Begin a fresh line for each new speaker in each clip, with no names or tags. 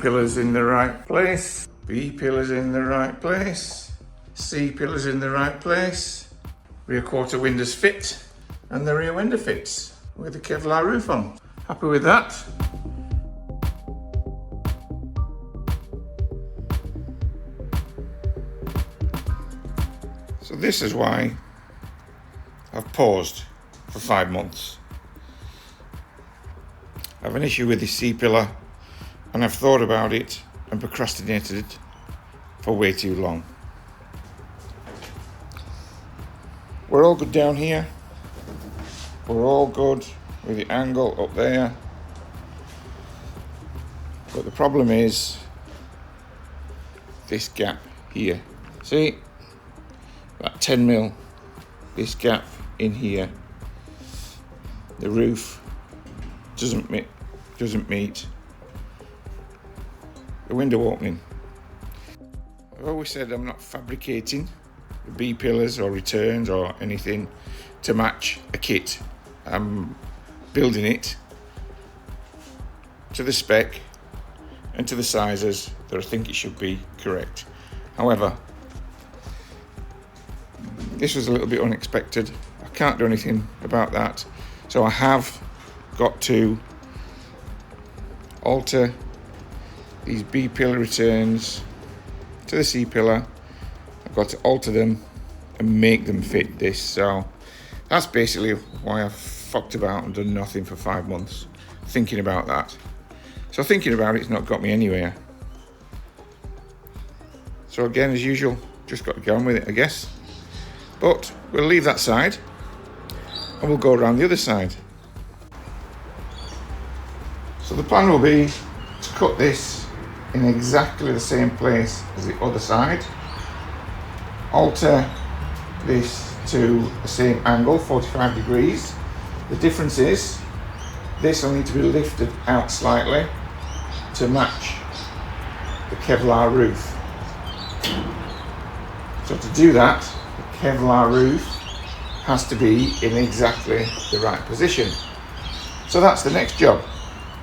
pillars in the right place, B pillars in the right place, C pillars in the right place, rear quarter windows fit, and the rear window fits with the Kevlar roof on. Happy with that? So this is why I've paused for 5 months. I have an issue with this C-pillar and I've thought about it and procrastinated it for way too long. We're all good down here. We're all good with the angle up there. But the problem is this gap here. See? That 10 mil, this gap in here, the roof doesn't meet the window opening. I've always said I'm not fabricating the B pillars or returns or anything to match a kit. I'm building it to the spec and to the sizes that I think it should be correct. However, this was a little bit unexpected. I can't do anything about that. So I have got to alter these B pillar returns to the C pillar. I've got to alter them and make them fit this. So that's basically why I've fucked about and done nothing for 5 months, thinking about that. So thinking about it's not got me anywhere. So again, as usual, just got to get on with it, I guess. But we'll leave that side and we'll go around the other side. So the plan will be to cut this in exactly the same place as the other side, alter this to the same angle, 45 degrees. The difference is this will need to be lifted out slightly to match the Kevlar roof. So to do that, the Kevlar roof has to be in exactly the right position. So that's the next job.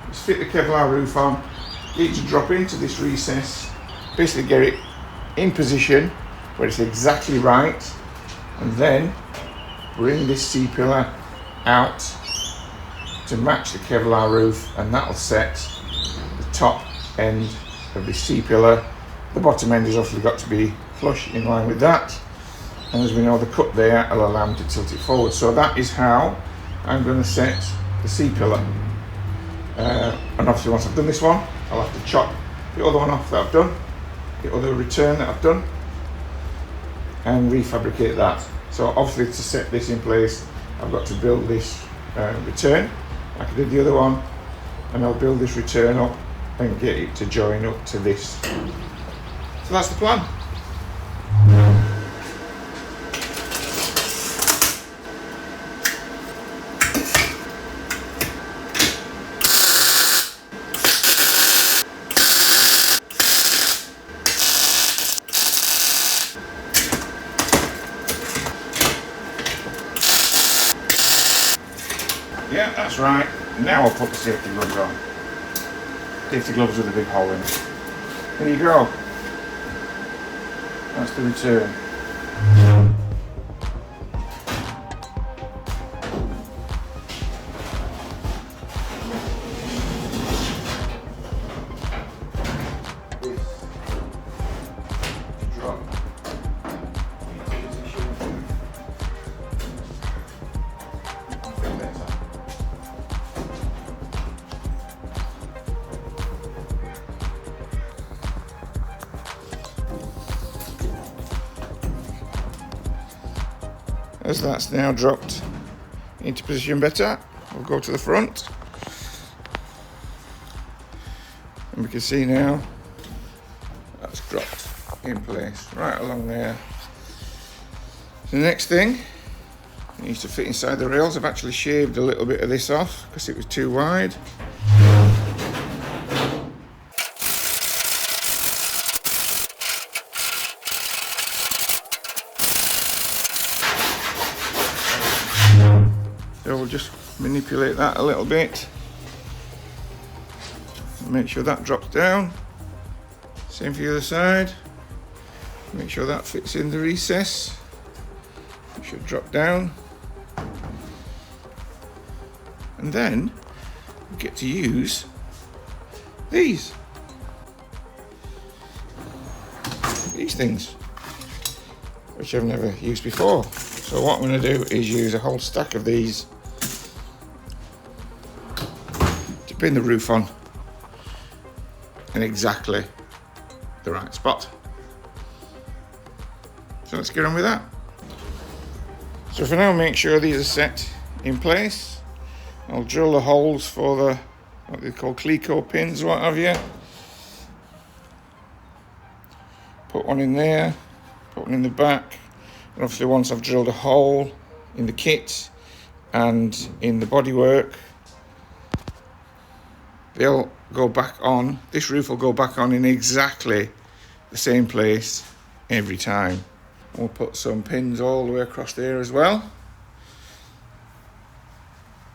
Just fit the Kevlar roof on, get it to drop into this recess, basically get it in position where it's exactly right, and then bring this C-pillar out to match the Kevlar roof, and that'll set the top end of the C-pillar. The bottom end has obviously got to be flush in line with that, and as we know, the cut there will allow me to tilt it forward. So that is how I'm going to set the C-pillar. And obviously once I've done this one, I'll have to chop the other one off that I've done, the other return that I've done, and refabricate that. So obviously to set this in place, I've got to build this return like I did the other one, and I'll build this return up and get it to join up to this. So that's the plan. Yeah, that's right. Now I'll put the safety gloves on. Safety gloves with a big hole in it. There you go. That's the return. As that's now dropped into position better, we'll go to the front, and we can see now that's dropped in place right along there. The next thing, it needs to fit inside the rails. I've actually shaved a little bit of this off because it was too wide. So we'll just manipulate that a little bit, make sure that drops down. Same for the other side. Make sure that fits in the recess. It should drop down. And then we get to use these things, which I've never used before. So what I'm going to do is use a whole stack of these to pin the roof on in exactly the right spot. So let's get on with that. So for now, make sure these are set in place. I'll drill the holes for the what they call cleco pins, what have you. Put one in there, put one in the back, and obviously once I've drilled a hole in the kit and in the bodywork, they'll go back on. This roof will go back on in exactly the same place every time. We'll put some pins all the way across there as well.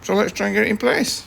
So let's try and get it in place.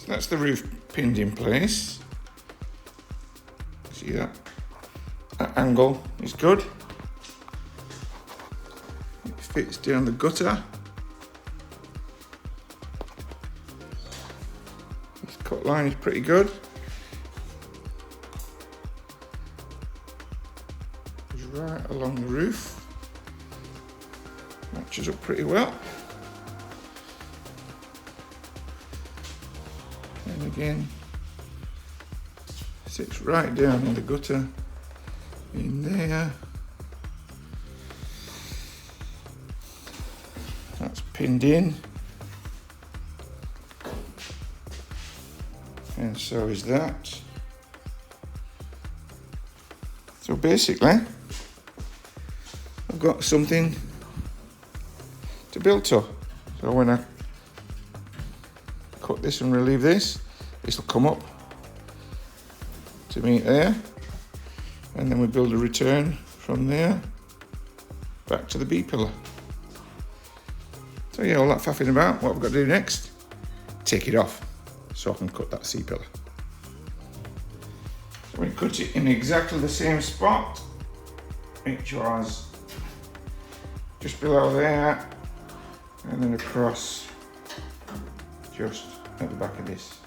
That's the roof pinned in place. See that? That angle is good. It fits down the gutter. This cut line is pretty good. It's right along the roof. Matches up pretty well. And again, sits right down in the gutter, in there. That's pinned in. And so is that. So basically, I've got something to build to. So when I cut this and relieve this, this will come up to meet there, and then we build a return from there back to the B pillar. So yeah, all that faffing about, what we've got to do next, take it off so I can cut that C pillar. So we cut it in exactly the same spot, which was just below there, and then across just at the back of this.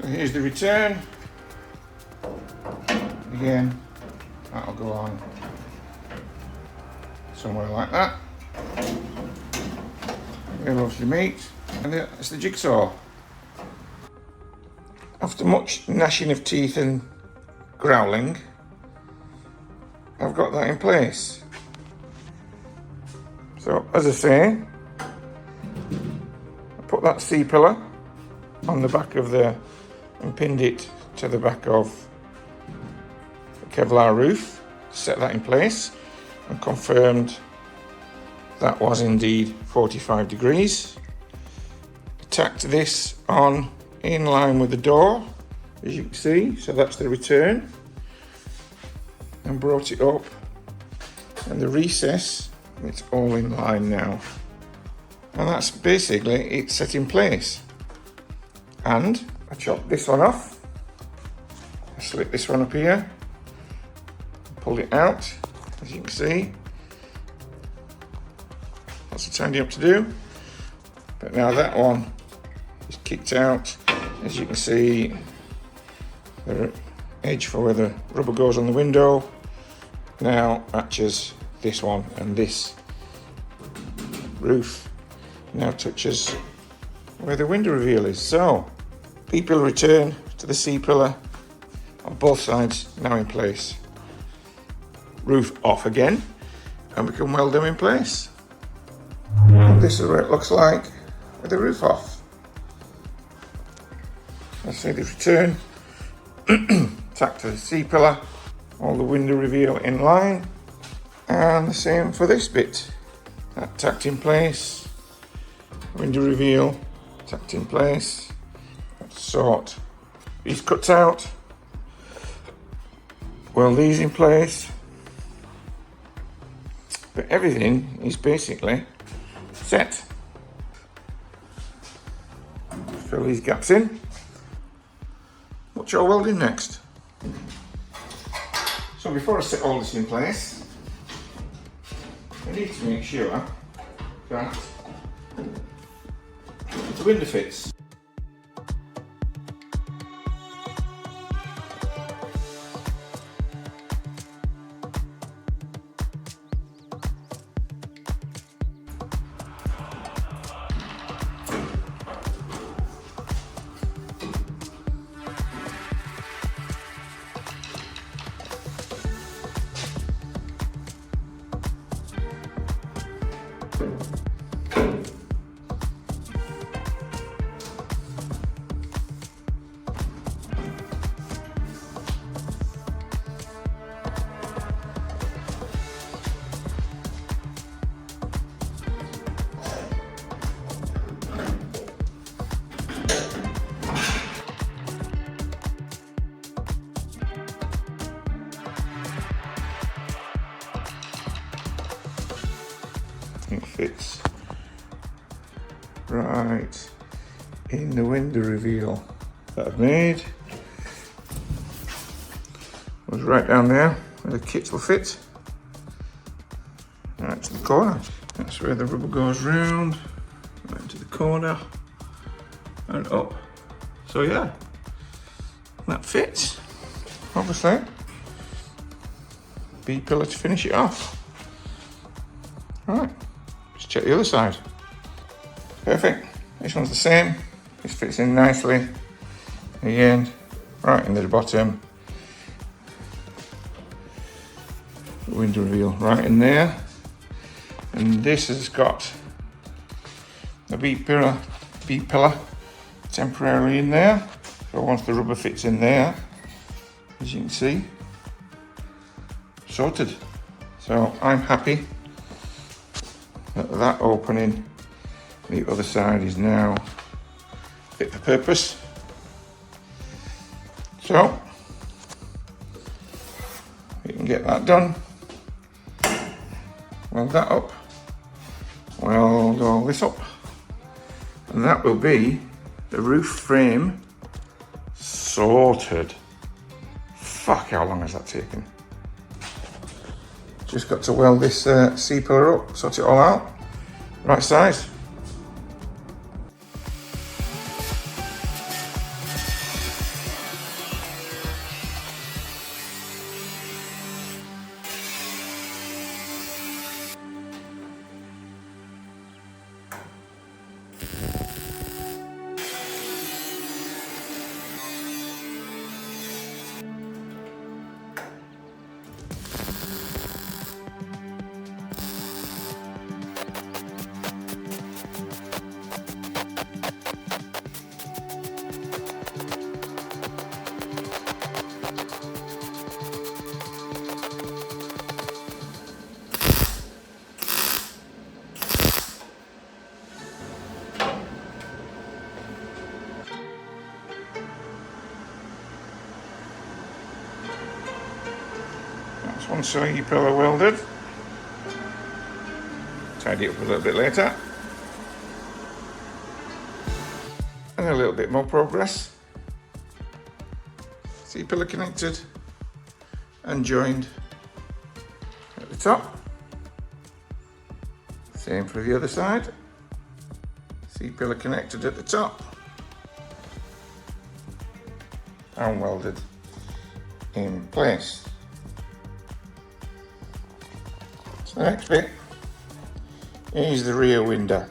So here's the return. Again, that'll go on somewhere like that. Here loves the meat, and it's the jigsaw. After much gnashing of teeth and growling, I've got that in place. So, as I say, I put that C-pillar on the back of and pinned it to the back of the Kevlar roof, set that in place, and confirmed that was indeed 45 degrees. Tacked this on in line with the door, as you can see, so that's the return, and brought it up, and the recess, it's all in line now, and that's basically it set in place. And I chopped this one off, I slit this one up here, pulled it out, as you can see. Lots of tidying up to do, but now that one is kicked out. As you can see, the edge for where the rubber goes on the window now matches this one, and this roof now touches where the window reveal is. So, B-pillar return to the C-pillar on both sides now in place. Roof off again, and we can weld them in place. This is what it looks like with the roof off. Let's say the return, tack to the C-pillar, all the window reveal in line, and the same for this bit. That tacked in place, window reveal, tacked in place. Sort these cuts out, weld these in place, but everything is basically set. Fill these gaps in. What's your welding next? So before I set all this in place, I need to make sure that the window fits. It fits right in the window reveal that I've made. It was right down there where the kits will fit. Right to the corner. That's where the rubber goes round, right to the corner and up. So yeah, that fits. Obviously, B-pillar to finish it off. Right. Check the other side. Perfect. This one's the same. This fits in nicely. Again, right into the bottom. The window reveal right in there. And this has got the B-pillar temporarily in there. So once the rubber fits in there, as you can see, sorted. So I'm happy that opening, the other side is now fit for purpose. So we can get that done. Weld that up. Weld all this up. And that will be the roof frame sorted. Fuck, how long has that taken? Just got to weld this C-pillar up, sort it all out. Right size. That's one C-pillar welded. Tidy it up a little bit later. And a little bit more progress. C-pillar connected and joined at the top. Same for the other side. C-pillar connected at the top and welded in place. So the next bit is the rear window.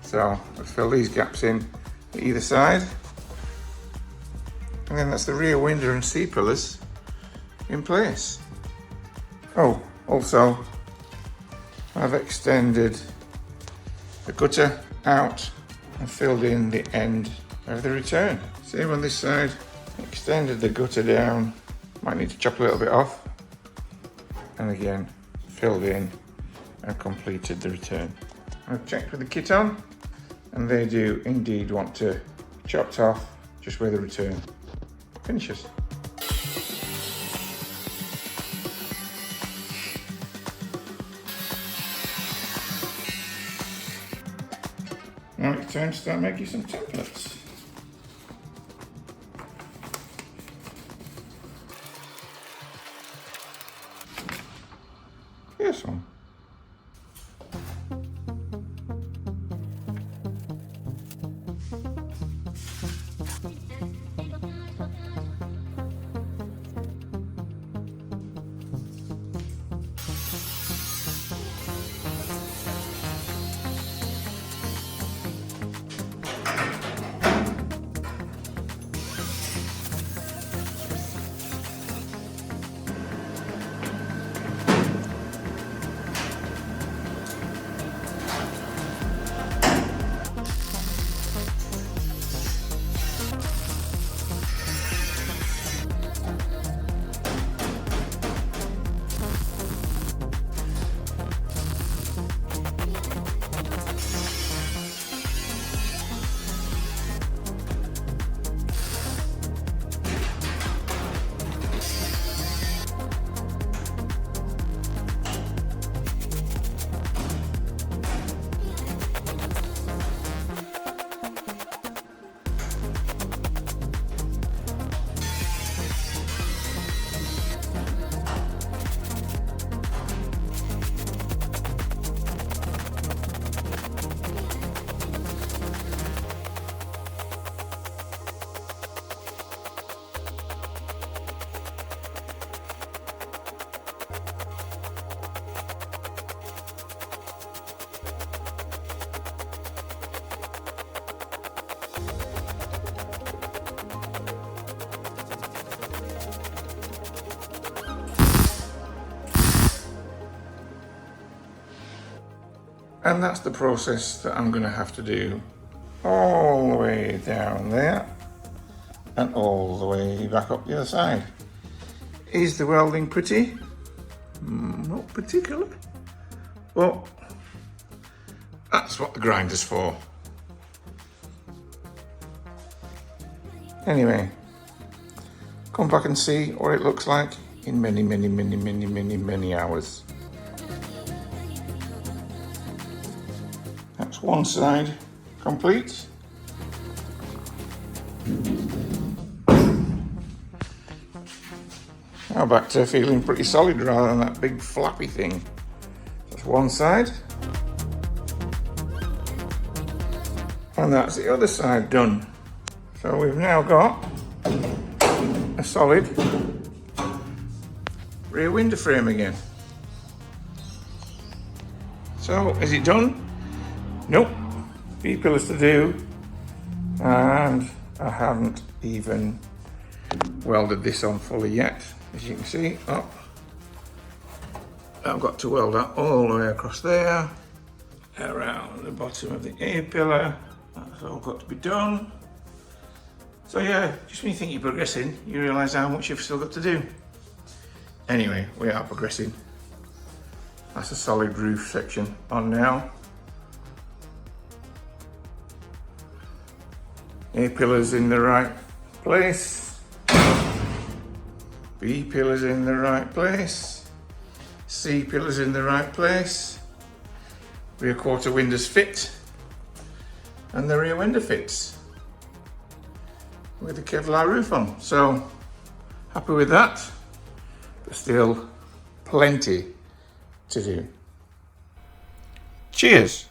So I'll fill these gaps in either side, and then that's the rear window and C-pillars in place. Oh, also I've extended the gutter out and filled in the end of the return. Same on this side, extended the gutter down, might need to chop a little bit off, and again filled in and completed the return. I've checked with the kit on, and they do indeed want to chopped off just where the return finishes. Now it's time to start making some templates. Here's one. And that's the process that I'm going to have to do all the way down there and all the way back up the other side. Is the welding pretty? Not particularly. Well, that's what the grinder's for. Anyway, come back and see what it looks like in many hours. That's one side complete. Now back to feeling pretty solid rather than that big flappy thing. That's one side. And that's the other side done. So we've now got a solid rear window frame again. So is it done? Nope. Few pillars to do, and I haven't even welded this on fully yet. As you can see, I've got to weld that all the way across there, around the bottom of the A-pillar. That's all got to be done. So yeah, just when you think you're progressing, you realise how much you've still got to do. Anyway, we are progressing. That's a solid roof section on now. A-pillars in the right place. B pillars in the right place, C pillars in the right place, rear quarter windows fit, and the rear window fits with the Kevlar roof on. So happy with that, but still plenty to do. Cheers.